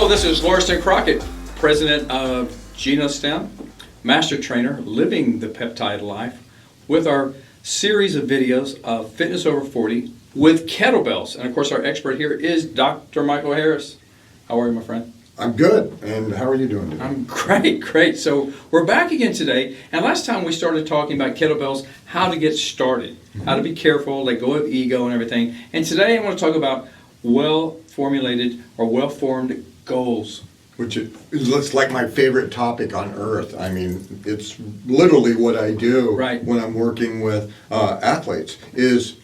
Hello, this is Lauriston Crockett, President of Genostim, Master Trainer, living the peptide life with our series of videos of Fitness Over 40 with kettlebells. And of course, our expert here is Dr. Michael Harris. How are you, my friend? I'm good. And how are you doing today? I'm great. So we're back again today. And last time we started talking about kettlebells, how to get started, how to be careful, let go of ego and everything. And today I want to talk about well-formulated or well-formed goals. Which it looks like my favorite topic on earth. I mean, it's literally what I do when I'm working with athletes, is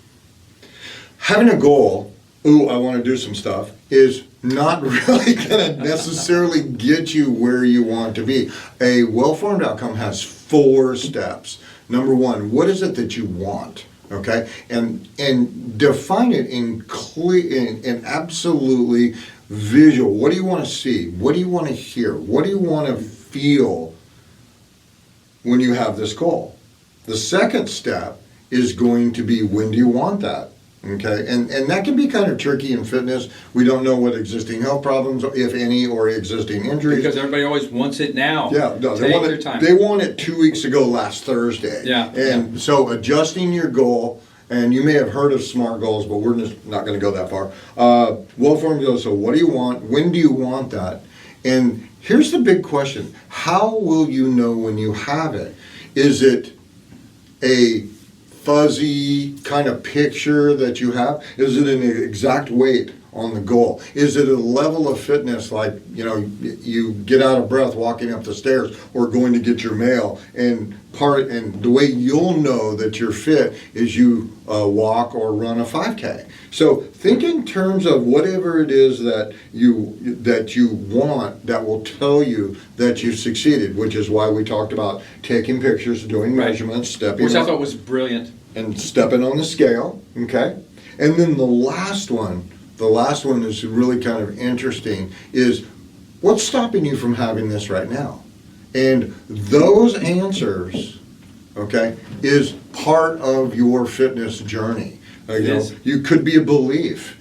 having a goal, I want to do some stuff, is not really going to necessarily get you where you want to be. A well-formed outcome has 4 steps. Number 1, what is it that you want? Okay, and define it in clear and absolutely visual. What do you want to see? What do you want to hear? What do you want to feel when you have this goal? The second step is going to be, when do you want that? Okay, and that can be kind of tricky in fitness. We don't know what existing health problems, if any, or existing injuries. Because everybody always wants it now. Yeah, no, Take their time. They want it 2 weeks ago last Thursday. Yeah. So adjusting your goal, and you may have heard of SMART goals, but we're just not going to go that far. Well-formed goals, so what do you want? When do you want that? And here's the big question. How will you know when you have it? Is it a fuzzy kind of picture that you have? Is it an exact weight on the goal? Is it a level of fitness, like, you get out of breath walking up the stairs or going to get your mail, and the way you'll know that you're fit is you walk or run a 5K. So think in terms of whatever it is that you want that will tell you that you've succeeded, which is why we talked about taking pictures, doing measurements, stepping, which I thought was brilliant, and stepping on the scale. Okay, and then the last one is really kind of interesting, is what's stopping you from having this right now? And those answers, okay, is part of your fitness journey. You could be a belief,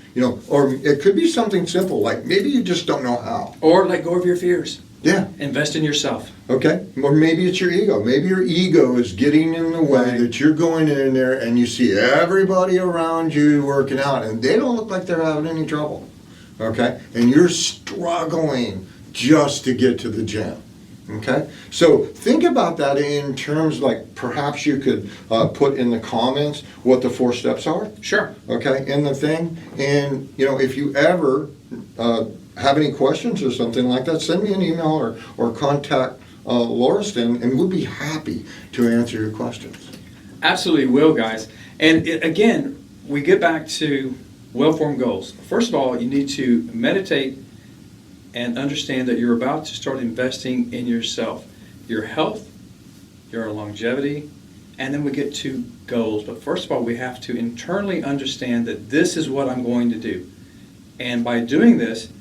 or it could be something simple, like maybe you just don't know how. Or let go of your fears. Yeah. Invest in yourself. Okay. Or maybe it's your ego. Maybe your ego is getting in the way that you're going in there and you see everybody around you working out and they don't look like they're having any trouble. Okay? And you're struggling just to get to the gym. Okay? So think about that in terms, like, perhaps you could put in the comments what the 4 steps are. Sure. Okay? In the thing. And, if you ever have any questions or something like that, send me an email or contact Lauriston, and we'll be happy to answer your questions. Absolutely will, guys. And again, we get back to well-formed goals. First of all, you need to meditate and understand that you're about to start investing in yourself, your health, your longevity, and then we get to goals. But first of all, we have to internally understand that this is what I'm going to do. And by doing this,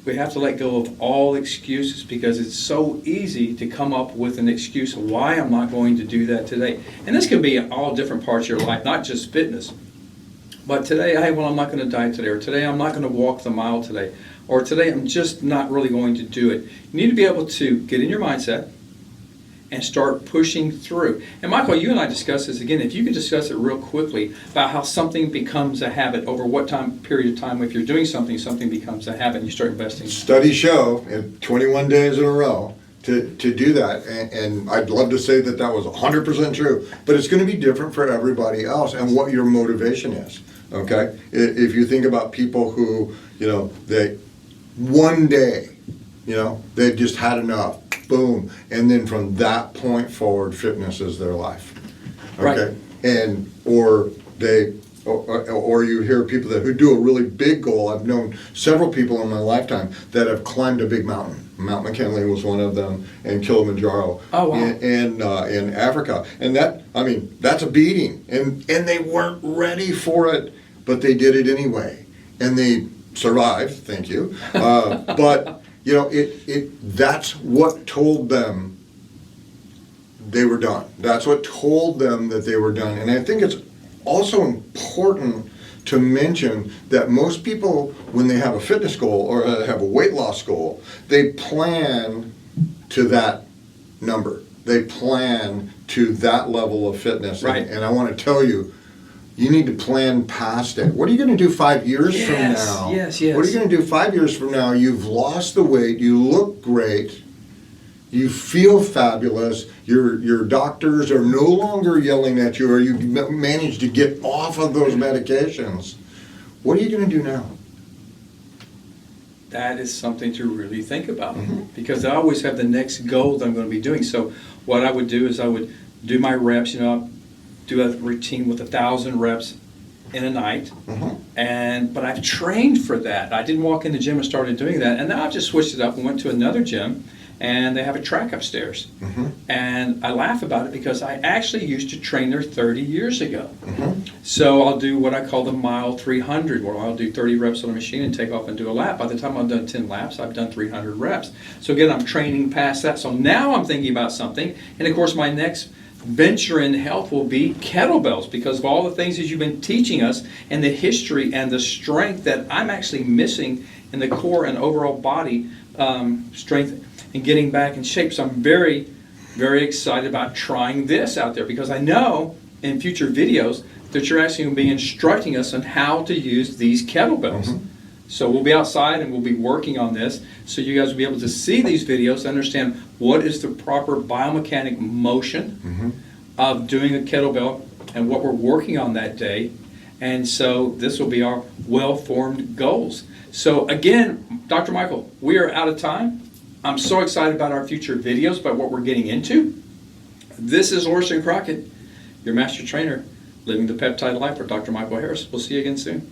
we have to let go of all excuses, because it's so easy to come up with an excuse of why I'm not going to do that today. And this can be in all different parts of your life, not just fitness. But today, I'm not going to diet today, or today I'm not going to walk the mile today, or today I'm just not really going to do it. You need to be able to get in your mindset and start pushing through. And Michael, you and I discussed this again. If you could discuss it real quickly about how something becomes a habit, over what period of time, if you're doing something becomes a habit and you start investing. Studies show in 21 days in a row to do that, and I'd love to say that was 100% true, but it's going to be different for everybody else and what your motivation is. Okay? If you think about people who, they one day, they've just had enough. Boom, and then from that point forward, fitness is their life. Okay, and or you hear people who do a really big goal. I've known several people in my lifetime that have climbed a big mountain. Mount McKinley was one of them, and Kilimanjaro. Oh, wow. in Africa, and that's a beating, and they weren't ready for it, but they did it anyway, and they survived. Thank you, but. That's what told them they were done. That's what told them that they were done. And I think it's also important to mention that most people, when they have a fitness goal or have a weight loss goal, they plan to that number. They plan to that level of fitness. Right. And I want to tell you, you need to plan past it. What are you going to do 5 years from now? Yes. What are you going to do 5 years from now? You've lost the weight, you look great, you feel fabulous, your doctors are no longer yelling at you, or you've managed to get off of those medications. What are you going to do now? That is something to really think about, because I always have the next goal that I'm going to be doing. So what I would do is I would do my reps, do a routine with 1,000 reps in a night, but I've trained for that. I didn't walk in the gym and started doing that, and now I've just switched it up and went to another gym, and they have a track upstairs. And I laugh about it because I actually used to train there 30 years ago. So I'll do what I call the mile 300, where I'll do 30 reps on a machine and take off and do a lap. By the time I've done 10 laps, I've done 300 reps. So again, I'm training past that. So now I'm thinking about something, and of course my next venture in health will be kettlebells, because of all the things that you've been teaching us and the history and the strength that I'm actually missing in the core and overall body strength and getting back in shape. So I'm very, very excited about trying this out there, because I know in future videos that you're actually going to be instructing us on how to use these kettlebells. So we'll be outside and we'll be working on this, so you guys will be able to see these videos and understand what is the proper biomechanic motion of doing a kettlebell and what we're working on that day. And so this will be our well-formed goals. So again, Dr. Michael, we are out of time. I'm so excited about our future videos, about what we're getting into. This is Lauriston Crockett, your master trainer, living the peptide life for Dr. Michael Harris. We'll see you again soon.